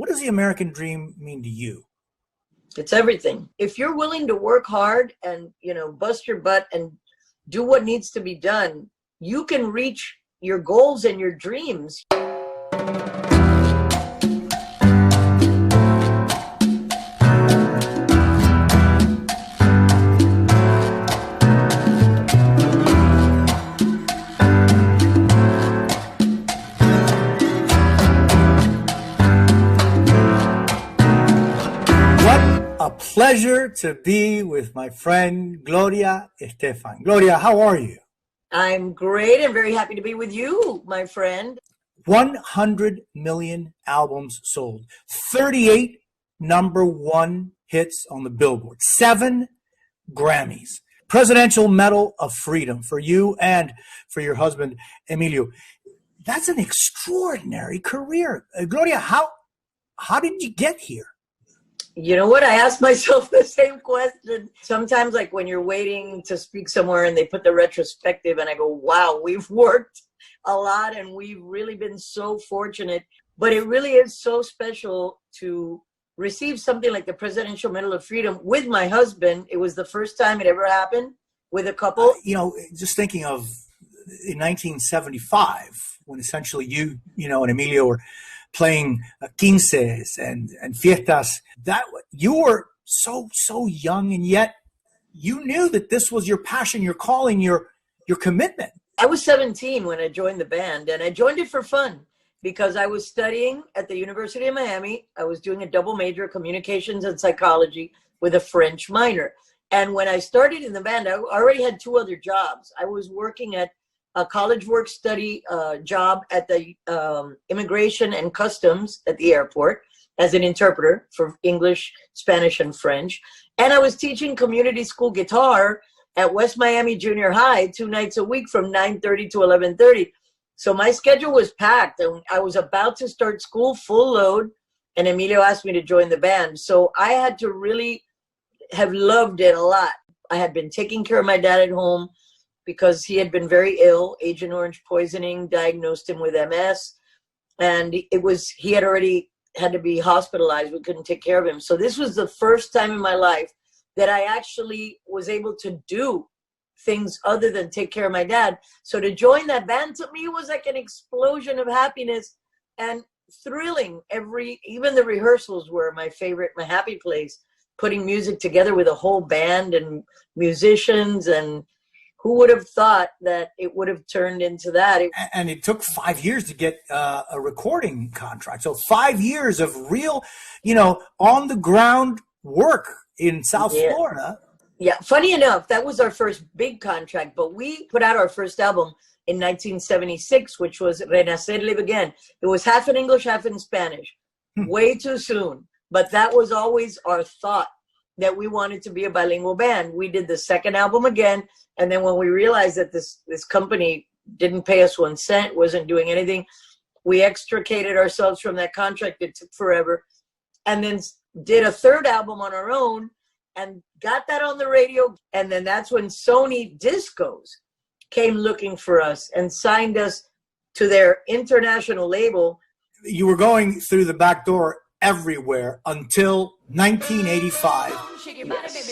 What does the American dream mean to you? It's everything. If you're willing to work hard and, bust your butt and do what needs to be done, you can reach your goals and your dreams. Pleasure to be with my friend Gloria Estefan. Gloria, how are you? I'm great and very happy to be with you, my friend. 100 million albums sold, 38 number one hits on the Billboard, 7 Grammys, Presidential Medal of Freedom for you and for your husband, Emilio. That's an extraordinary career. Gloria, how did you get here? You know what? I ask myself the same question. Sometimes, like when you're waiting to speak somewhere and they put the retrospective and I go, wow, we've worked a lot and we've really been so fortunate. But it really is so special to receive something like the Presidential Medal of Freedom with my husband. It was the first time it ever happened with a couple. Just thinking of in 1975, when essentially you and Emilio were playing quinces and fiestas, that you were so young, and yet you knew that this was your passion, your calling, your commitment. I was 17 when I joined the band, and I joined it for fun because I was studying at the University of Miami. I was doing a double major, communications and psychology, with a French minor. And when I started in the band, I already had 2 other jobs. I was working at a college work study job at the Immigration and Customs at the airport as an interpreter for English, Spanish, and French. And I was teaching community school guitar at West Miami Junior High 2 nights a week from 9:30 to 11:30. So my schedule was packed, and I was about to start school full load, and Emilio asked me to join the band. So I had to really have loved it a lot. I had been taking care of my dad at home because he had been very ill. Agent Orange poisoning diagnosed him with MS. And he had already had to be hospitalized. We couldn't take care of him. So this was the first time in my life that I actually was able to do things other than take care of my dad. So to join that band, to me, was like an explosion of happiness and thrilling. Even the rehearsals were my favorite, my happy place, putting music together with a whole band and musicians, and who would have thought that it would have turned into that? And it took 5 years to get a recording contract. So 5 years of real, on the ground work in South Florida. Yeah. Funny enough, that was our first big contract, but we put out our first album in 1976, which was Renacer, Live Again. It was half in English, half in Spanish. Way too soon. But that was always our thought, that we wanted to be a bilingual band. We did the second album again. And then when we realized that this company didn't pay us 1 cent, wasn't doing anything, we extricated ourselves from that contract. It took forever. And then did a third album on our own and got that on the radio. And then that's when Sony Discos came looking for us and signed us to their international label. You were going through the back door everywhere until 1985,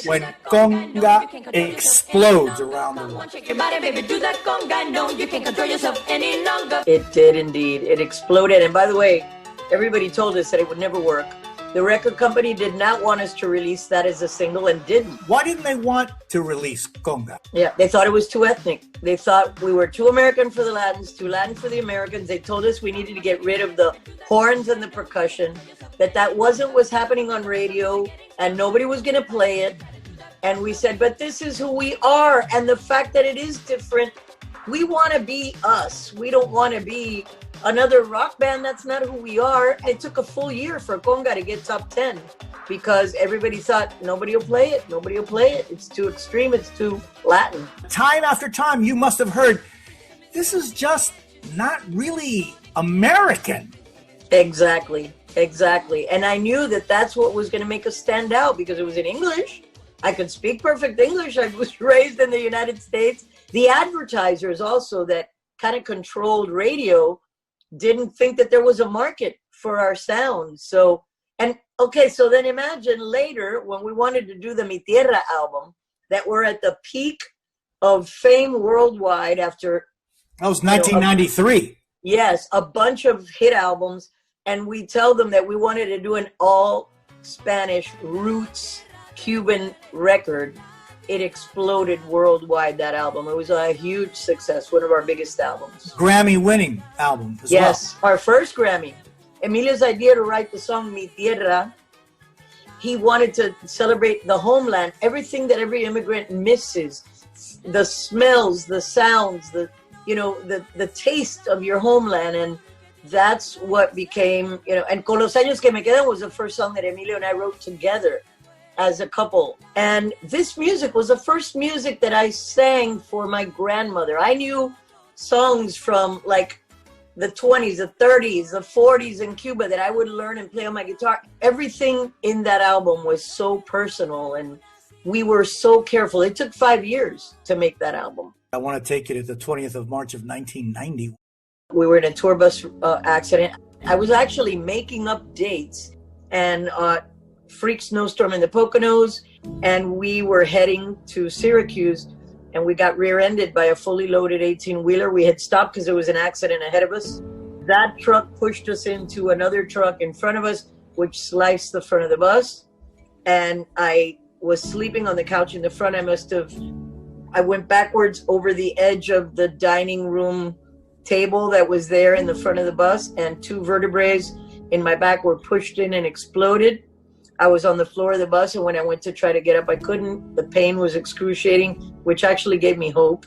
when conga explodes around the world. It did indeed. It exploded. And by the way, everybody told us that it would never work. The record company did not want us to release that as a single and didn't. Why didn't they want to release conga? Yeah, they thought it was too ethnic. They thought we were too American for the Latins, too Latin for the Americans. They told us we needed to get rid of the horns and the percussion, that wasn't what's happening on radio and nobody was going to play it. And we said, but this is who we are. And the fact that it is different, we want to be us. We don't want to be another rock band. That's not who we are. It took a full year for conga to get top 10 because everybody thought nobody will play it. Nobody will play it. It's too extreme. It's too Latin. Time after time, you must have heard, this is just not really American. Exactly. And I knew that that's what was going to make us stand out because it was in English. I could speak perfect English. I was raised in the United States. The advertisers also that kind of controlled radio didn't think that there was a market for our sound. So, and okay, so then imagine later when we wanted to do the Mi Tierra album, that we're at the peak of fame worldwide after. That was 1993. Yes, a bunch of hit albums. And we tell them that we wanted to do an all Spanish roots Cuban record. It exploded worldwide, that album. It was a huge success, one of our biggest albums. Grammy winning album as well. Yes, our first Grammy. Emilio's idea to write the song Mi Tierra, he wanted to celebrate the homeland, everything that every immigrant misses, the smells, the sounds, the taste of your homeland. And that's what became, and Con los años que me quedan was the first song that Emilio and I wrote together as a couple. And this music was the first music that I sang for my grandmother. I knew songs from like the 20s, the 30s, the 40s in Cuba that I would learn and play on my guitar. Everything in that album was so personal, and we were so careful. It took 5 years to make that album. I want to take you to the 20th of March of 1990. We were in a tour bus accident. I was actually making up dates, and freak snowstorm in the Poconos, and we were heading to Syracuse, and we got rear-ended by a fully loaded 18-wheeler. We had stopped because there was an accident ahead of us. That truck pushed us into another truck in front of us, which sliced the front of the bus. And I was sleeping on the couch in the front. I went backwards over the edge of the dining room table that was there in the front of the bus, and 2 vertebrae in my back were pushed in and exploded. I was on the floor of the bus, and when I went to try to get up, I couldn't. The pain was excruciating, which actually gave me hope,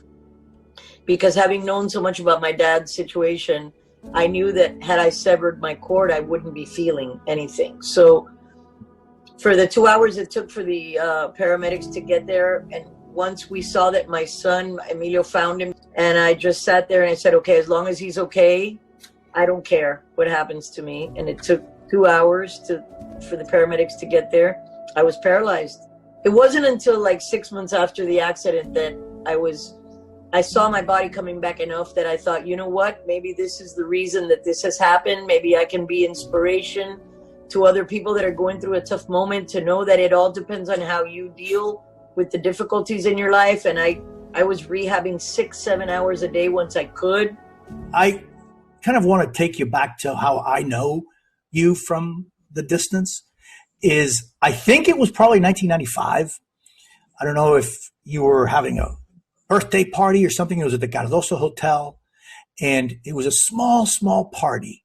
because having known so much about my dad's situation, I knew that had I severed my cord, I wouldn't be feeling anything. So for the 2 hours it took for the paramedics to get there, and once we saw that my son, Emilio, found him, and I just sat there and I said, okay, as long as he's okay, I don't care what happens to me. And it took 2 hours for the paramedics to get there. I was paralyzed. It wasn't until like 6 months after the accident that I saw my body coming back enough that I thought, you know what, maybe this is the reason that this has happened. Maybe I can be inspiration to other people that are going through a tough moment, to know that it all depends on how you deal with the difficulties in your life. And I was rehabbing 6-7 hours a day once I could. I kind of want to take you back to how I know you from the distance. I think it was probably 1995. I don't know if you were having a birthday party or something. It was at the Cardoso Hotel, and it was a small party.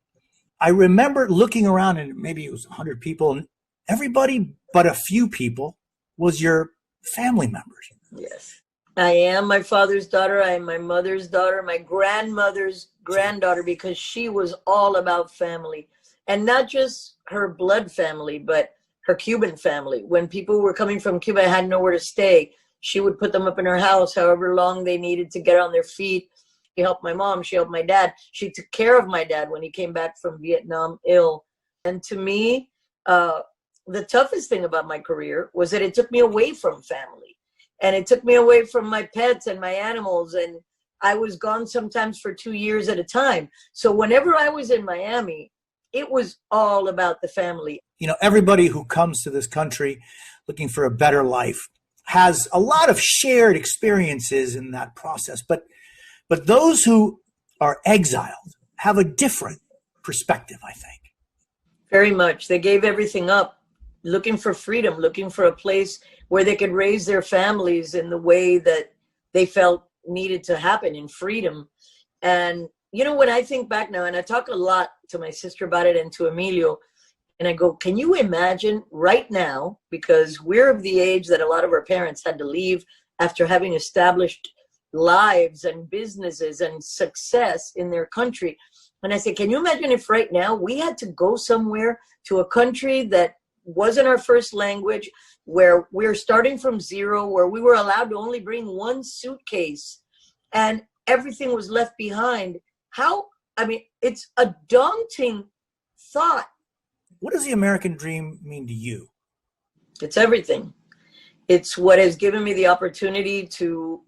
I remember looking around, and maybe it was 100 people, and everybody but a few people was your family members. Yes. I am my father's daughter. I am my mother's daughter, my grandmother's granddaughter, because she was all about family. And not just her blood family, but her Cuban family. When people were coming from Cuba and had nowhere to stay, she would put them up in her house however long they needed to get on their feet. She helped my mom. She helped my dad. She took care of my dad when he came back from Vietnam ill. And to me, the toughest thing about my career was that it took me away from family. And it took me away from my pets and my animals. And I was gone sometimes for 2 years at a time. So whenever I was in Miami, it was all about the family. Everybody who comes to this country looking for a better life has a lot of shared experiences in that process. But those who are exiled have a different perspective, I think. Very much. They gave everything up, looking for freedom, looking for a place where they could raise their families in the way that they felt needed to happen, in freedom. And, when I think back now, and I talk a lot to my sister about it and to Emilio, and I go, can you imagine right now, because we're of the age that a lot of our parents had to leave after having established lives and businesses and success in their country. And I say, can you imagine if right now we had to go somewhere to a country that wasn't our first language, where we're starting from zero, where we were allowed to only bring one suitcase and everything was left behind? It's a daunting thought. What does the American dream mean to you? It's everything. It's what has given me the opportunity to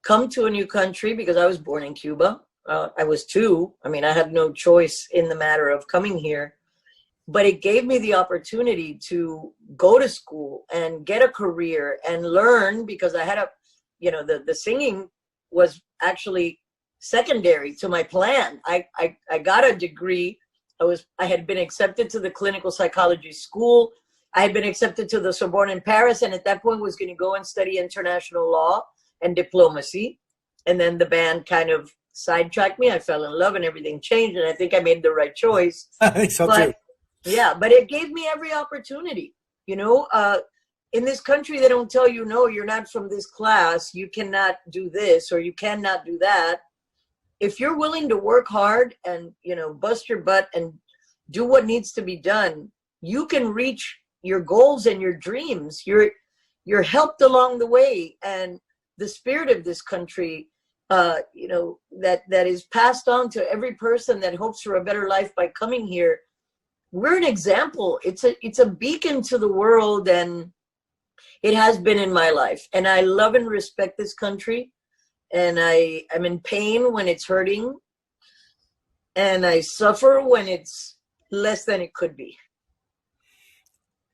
come to a new country, because I was born in Cuba. I was 2. I had no choice in the matter of coming here. but it gave me the opportunity to go to school and get a career and learn, because I had the singing was actually secondary to my plan. I got a degree. I had been accepted to the clinical psychology school. I had been accepted to the Sorbonne in Paris, and at that point was going to go and study international law and diplomacy. And then the band kind of sidetracked me. I fell in love and everything changed, and I think I made the right choice. I think so too. Yeah, but it gave me every opportunity. In this country, they don't tell you, no, you're not from this class, you cannot do this, or you cannot do that. If you're willing to work hard and, bust your butt and do what needs to be done, you can reach your goals and your dreams. You're helped along the way. And the spirit of this country, that is passed on to every person that hopes for a better life by coming here. We're an example. It's a beacon to the world, and it has been in my life. And I love and respect this country. And I'm in pain when it's hurting. And I suffer when it's less than it could be.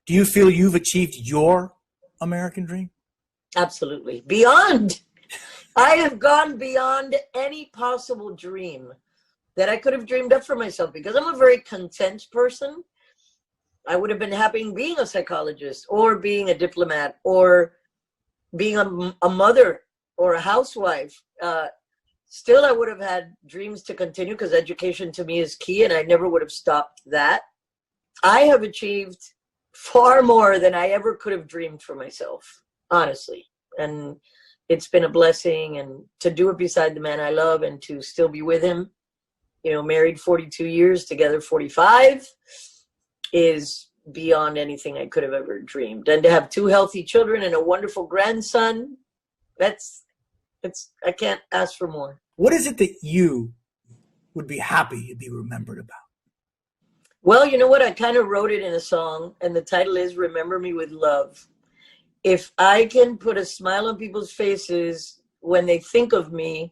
Do you feel you've achieved your American dream? Absolutely. Beyond. I have gone beyond any possible dream that I could have dreamed up for myself, because I'm a very content person. I would have been happy being a psychologist, or being a diplomat, or being a mother, or a housewife. Still, I would have had dreams to continue, because education to me is key, and I never would have stopped that. I have achieved far more than I ever could have dreamed for myself, honestly. And it's been a blessing, and to do it beside the man I love, and to still be with him, married 42 years, together 45, is beyond anything I could have ever dreamed. And to have 2 healthy children and a wonderful grandson, I can't ask for more. What is it that you would be happy to be remembered about? Well, you know what? I kind of wrote it in a song, and the title is Remember Me with Love. If I can put a smile on people's faces when they think of me,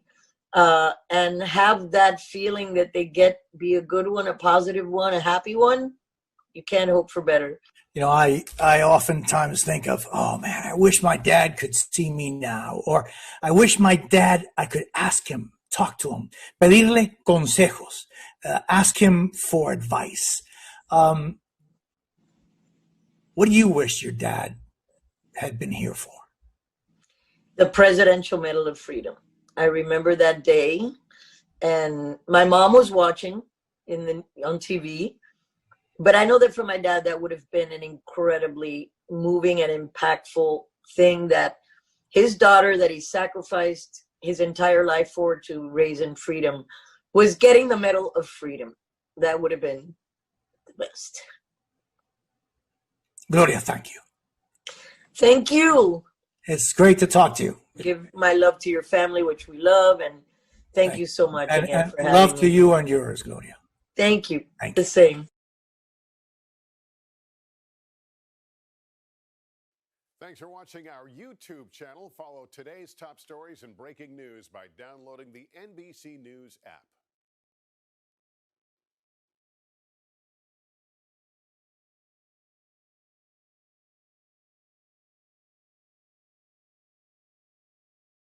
and have that feeling that they be a good one, a positive one, a happy one, you can't hope for better. I oftentimes think of, oh man, I wish my dad could see me now. Or I wish my dad, I could ask him, talk to him, pedirle consejos, ask him for advice. What do you wish your dad had been here for? The Presidential Medal of Freedom. I remember that day, and my mom was watching on TV. But I know that for my dad, that would have been an incredibly moving and impactful thing, that his daughter that he sacrificed his entire life for to raise in freedom was getting the Medal of Freedom. That would have been the best. Gloria, thank you. Thank you. It's great to talk to you. Give my love to your family, which we love, and thank you so much again for having me. Love to you and yours, Gloria. Thank you. Thank you. The same. Thanks for watching our YouTube channel. Follow today's top stories and breaking news by downloading the NBC News app.